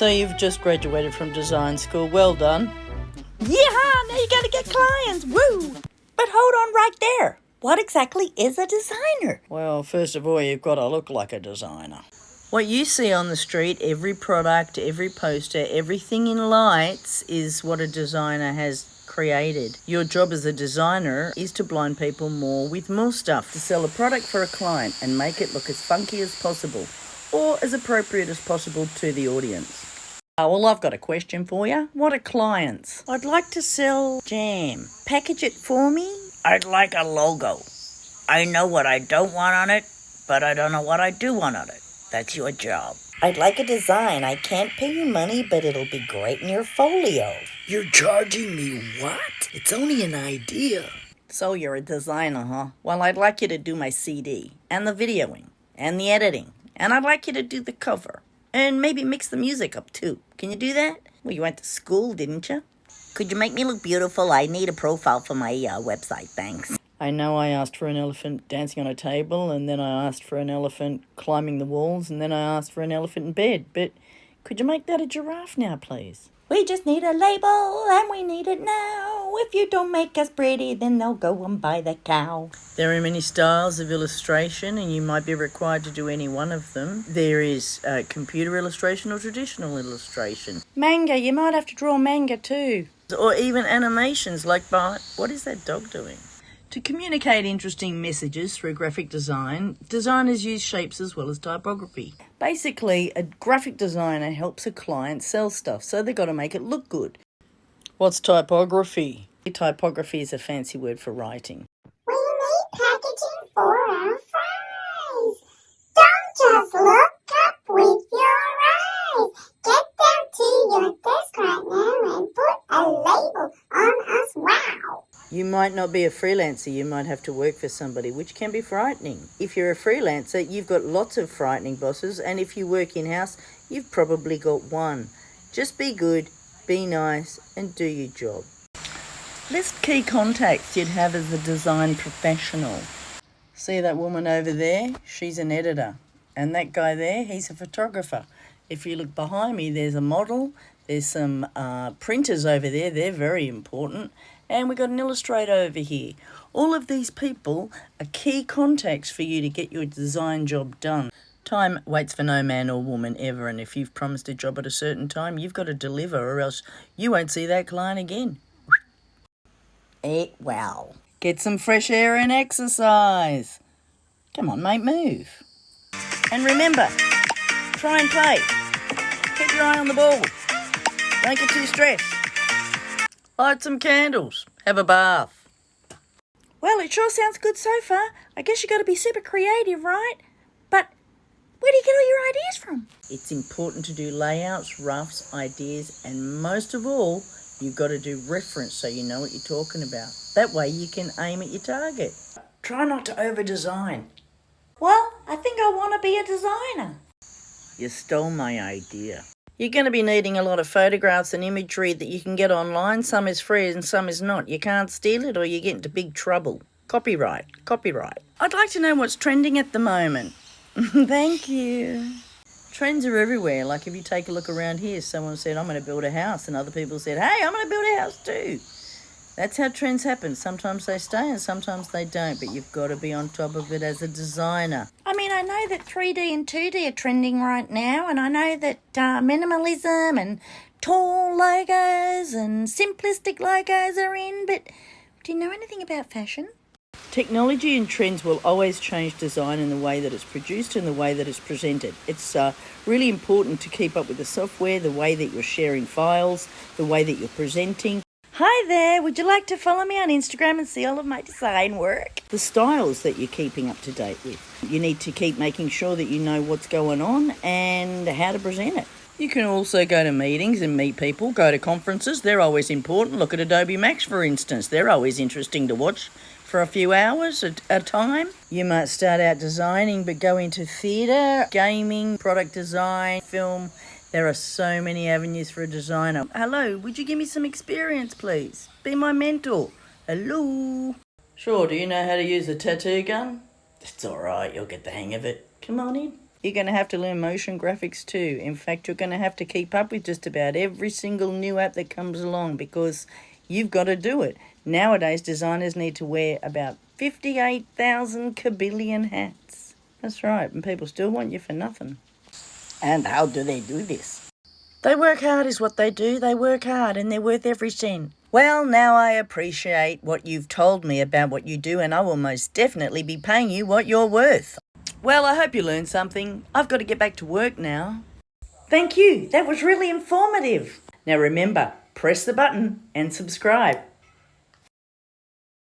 So you've just graduated from design school. Well done. Yeah, now you gotta get clients. Woo! But hold on right there. What exactly is a designer? Well, first of all, you've got to look like a designer. What you see on the street, every product, every poster, everything in lights is what a designer has created. Your job as a designer is to blind people more with more stuff, to sell a product for a client and make it look as funky as possible or as appropriate as possible to the audience. Well, I've got a question for you. What are clients? I'd like to sell jam. Package it for me. I'd like a logo. I know what I don't want on it, but I don't know what I do want on it. That's your job. I'd like a design. I can't pay you money, but it'll be great in your folio. You're charging me what? It's only an idea. So you're a designer, huh? Well, I'd like you to do my CD, and the videoing, and the editing, and I'd like you to do the cover, and maybe mix the music up too. Can you do that? Well, you went to school, didn't you? Could you make me look beautiful? I need a profile for my website, thanks. I know I asked for an elephant dancing on a table, and then I asked for an elephant climbing the walls, and then I asked for an elephant in bed, but could you make that a giraffe now, please? We just need a label, and we need it now. If you don't make us pretty, then they'll go and buy the cow. There are many styles of illustration, and you might be required to do any one of them. There is computer illustration or traditional illustration. Manga, you might have to draw manga too. Or even animations like Bart. What is that dog doing? To communicate interesting messages through graphic design, designers use shapes as well as typography. Basically, a graphic designer helps a client sell stuff, so they've got to make it look good. What's typography? Typography is a fancy word for writing. We need packaging for our fries. Don't just look up with your eyes. Get down to your desk right now and put a label on us. Wow. You might not be a freelancer, you might have to work for somebody, which can be frightening. If you're a freelancer, you've got lots of frightening bosses, and if you work in-house, you've probably got one. Just be good, be nice, and do your job. List key contacts you'd have as a design professional. See that woman over there? She's an editor. And that guy there, he's a photographer. If you look behind me, there's a model. There's some printers over there. They're very important. And we've got an illustrator over here. All of these people are key contacts for you to get your design job done. Time waits for no man or woman ever, and if you've promised a job at a certain time, you've got to deliver, or else you won't see that client again. Eat well. Get some fresh air and exercise. Come on, mate, move. And remember, try and play. Keep your eye on the ball. Don't get too stressed. Light some candles. Have a bath. Well, it sure sounds good so far. I guess you got to be super creative, right? But where do you get all your ideas from? It's important to do layouts, roughs, ideas, and most of all, you've got to do reference so you know what you're talking about. That way you can aim at your target. Try not to over-design. Well, I think I want to be a designer. You stole my idea. You're going to be needing a lot of photographs and imagery that you can get online. Some is free and some is not. You can't steal it or you get into big trouble. Copyright. I'd like to know what's trending at the moment. Thank you. Trends are everywhere. Like if you take a look around here, someone said, I'm going to build a house. And other people said, hey, I'm going to build a house too. That's how trends happen. Sometimes they stay and sometimes they don't. But you've got to be on top of it as a designer. I mean, I know that 3D and 2D are trending right now. And I know that minimalism and tall logos and simplistic logos are in. But do you know anything about fashion? Technology and trends will always change design in the way that it's produced and the way that it's presented. It's really important to keep up with the software, the way that you're sharing files, the way that you're presenting. Hi there, would you like to follow me on Instagram and see all of my design work? The styles that you're keeping up to date with. You need to keep making sure that you know what's going on and how to present it. You can also go to meetings and meet people, go to conferences. They're always important. Look at Adobe Max, for instance. They're always interesting to watch for a few hours at a time. You might start out designing but go into theatre, gaming, product design, film. There are so many avenues for a designer. Hello, would you give me some experience, please? Be my mentor. Hello. Sure, do you know how to use a tattoo gun? It's all right, you'll get the hang of it. Come on in. You're going to have to learn motion graphics too. In fact, you're going to have to keep up with just about every single new app that comes along because you've got to do it. Nowadays, designers need to wear about 58,000 kabillion hats. That's right, and people still want you for nothing. And how do they do this? They work hard is what they do. They work hard and they're worth every cent. Well, now I appreciate what you've told me about what you do, and I will most definitely be paying you what you're worth. Well, I hope you learned something. I've got to get back to work now. Thank you. That was really informative. Now remember, press the button and subscribe.